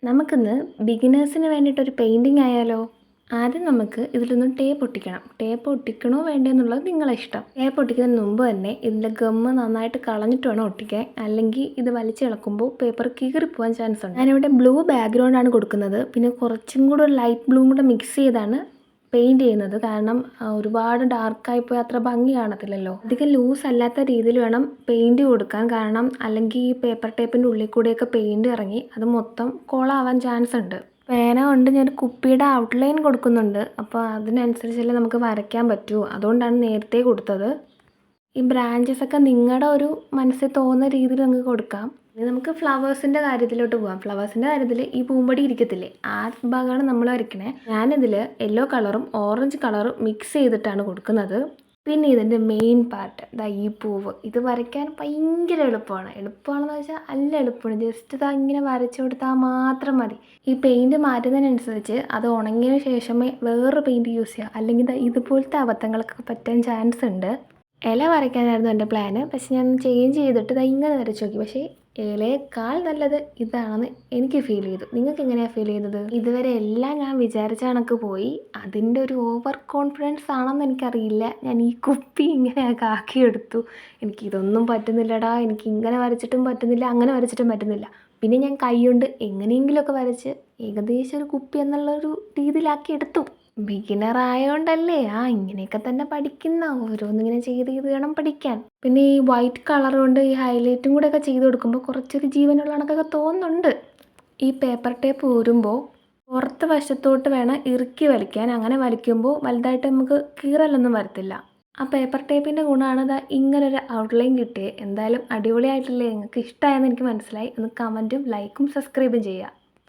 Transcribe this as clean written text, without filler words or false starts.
നമുക്കിന്ന് ബിഗിനേഴ്സിന് വേണ്ടിയിട്ടൊരു പെയിൻറ്റിങ് ആയാലോ? ആദ്യം നമുക്ക് ഇതിലൊന്ന് ടേപ്പ് ഒട്ടിക്കണം. ടേപ്പ് ഒട്ടിക്കണോ വേണ്ടേ എന്നുള്ളത് നിങ്ങളെ ഇഷ്ടം. ടേപ്പ് ഒട്ടിക്കുന്നതിന് മുമ്പ് തന്നെ ഇതിൻ്റെ ഗമ്മ് നന്നായിട്ട് കളഞ്ഞിട്ട് വേണം ഒട്ടിക്കാൻ. അല്ലെങ്കിൽ ഇത് വലിച്ചിളക്കുമ്പോൾ പേപ്പർ കീറിപ്പോവാൻ ചാൻസ് ഉണ്ട്. ഞാനിവിടെ ബ്ലൂ ബാക്ക്ഗ്രൗണ്ടാണ് കൊടുക്കുന്നത്. പിന്നെ കുറച്ചും കൂടെ ഒരു ലൈറ്റ് ബ്ലൂവും കൂടെ മിക്സ് ചെയ്താണ് പെയിൻറ് ചെയ്യുന്നത്. കാരണം ഒരുപാട് ഡാർക്കായി പോയി അത്ര ഭംഗി കാണത്തില്ലല്ലോ. അധികം ലൂസ് അല്ലാത്ത രീതിയിൽ വേണം പെയിൻറ് കൊടുക്കാൻ. കാരണം അല്ലെങ്കിൽ ഈ പേപ്പർ ടേപ്പിൻ്റെ ഉള്ളിൽ കൂടെയൊക്കെ പെയിൻറ് ഇറങ്ങി അത് മൊത്തം കോളാവാൻ ചാൻസ് ഉണ്ട്. പേന കൊണ്ട് ഞാൻ കുപ്പിയുടെ ഔട്ട്ലൈൻ കൊടുക്കുന്നുണ്ട്. അപ്പോൾ അതിനനുസരിച്ചല്ലേ നമുക്ക് വരയ്ക്കാൻ പറ്റൂ. അതുകൊണ്ടാണ് നേരത്തെ കൊടുത്തത്. ഈ ബ്രാഞ്ചസ് ഒക്കെ നിങ്ങളുടെ ഒരു മനസ്സിൽ തോന്നുന്ന രീതിയിൽ നിങ്ങൾക്ക് കൊടുക്കാം. ഇനി നമുക്ക് ഫ്ലവേഴ്സിൻ്റെ കാര്യത്തിലോട്ട് പോകാം. ഫ്ലവേഴ്സിൻ്റെ കാര്യത്തിൽ ഈ പൂമ്പൊടി ഇരിക്കത്തില്ലേ, ആ ഭാഗമാണ് നമ്മൾ വരയ്ക്കണേ. ഞാനിതിൽ യെല്ലോ കളറും ഓറഞ്ച് കളറും മിക്സ് ചെയ്തിട്ടാണ് കൊടുക്കുന്നത്. പിന്നെ ഇതിൻ്റെ മെയിൻ പാർട്ട് ഈ പൂവ്, ഇത് വരയ്ക്കാൻ ഭയങ്കര എളുപ്പമാണ്. എളുപ്പമാണെന്ന് വെച്ചാൽ അല്ല എളുപ്പമാണ്. ജസ്റ്റ് ഇങ്ങനെ വരച്ചു കൊടുത്താൽ മാത്രം മതി. ഈ പെയിൻറ്റ് മാറ്റുന്നതിനനുസരിച്ച് അത് ഉണങ്ങിയതിന് ശേഷമേ വേറൊരു പെയിൻറ്റ് യൂസ് ചെയ്യുക. അല്ലെങ്കിൽ ഇതുപോലത്തെ അബദ്ധങ്ങളൊക്കെ പറ്റാൻ ചാൻസ് ഉണ്ട്. ഇല വരയ്ക്കാനായിരുന്നു എൻ്റെ പ്ലാന്. പക്ഷെ ഞാൻ ചേഞ്ച് ചെയ്തിട്ട് ഇങ്ങനെ വരച്ച് നോക്കി. പക്ഷേ ഇലയേക്കാൾ നല്ലത് ഇതാണെന്ന് എനിക്ക് ഫീൽ ചെയ്തു. നിങ്ങൾക്ക് എങ്ങനെയാണ് ഫീൽ ചെയ്തത്? ഇതുവരെ എല്ലാം ഞാൻ വിചാരിച്ച കണക്ക് പോയി. അതിൻ്റെ ഒരു ഓവർ കോൺഫിഡൻസ് ആണെന്ന് എനിക്കറിയില്ല. ഞാൻ ഈ കുപ്പി ഇങ്ങനെ ആക്കിയെടുത്തു. എനിക്കിതൊന്നും പറ്റുന്നില്ലടാ, എനിക്ക് ഇങ്ങനെ വരച്ചിട്ടും പറ്റുന്നില്ല, അങ്ങനെ വരച്ചിട്ടും പറ്റുന്നില്ല. പിന്നെ ഞാൻ കൈ കൊണ്ട് എങ്ങനെയെങ്കിലുമൊക്കെ വരച്ച് ഏകദേശം ഒരു കുപ്പി എന്നുള്ളൊരു രീതിയിലാക്കി എടുത്തു. ബിഗിനർ ആയതുകൊണ്ടല്ലേ ഇങ്ങനെയൊക്കെ തന്നെ പഠിക്കുന്ന. ഓരോന്നിങ്ങനെ ചെയ്ത് വേണം പഠിക്കാൻ. പിന്നെ ഈ വൈറ്റ് കളർ കൊണ്ട് ഈ ഹൈലൈറ്റും കൂടെ ഒക്കെ ചെയ്ത് കൊടുക്കുമ്പോൾ കുറച്ചൊരു ജീവനുള്ള കണക്കൊക്കെ തോന്നുന്നുണ്ട്. ഈ പേപ്പർ ടേപ്പ് ഊരുമ്പോൾ പുറത്ത് വശത്തോട്ട് വേണം ഇറുക്കി വലിക്കാൻ. അങ്ങനെ വലിക്കുമ്പോൾ വലുതായിട്ട് നമുക്ക് കീറലൊന്നും വരത്തില്ല. ആ പേപ്പർ ടേപ്പിൻ്റെ ഗുണമാണ് ഇങ്ങനൊരു ഔട്ട്ലൈൻ കിട്ടിയത്. എന്തായാലും അടിപൊളിയായിട്ടില്ലേ? നിങ്ങൾക്ക് ഇഷ്ടമായെന്ന് എനിക്ക് മനസ്സിലായി. ഒന്ന് കമൻറ്റും ലൈക്കും സബ്സ്ക്രൈബും ചെയ്യുക.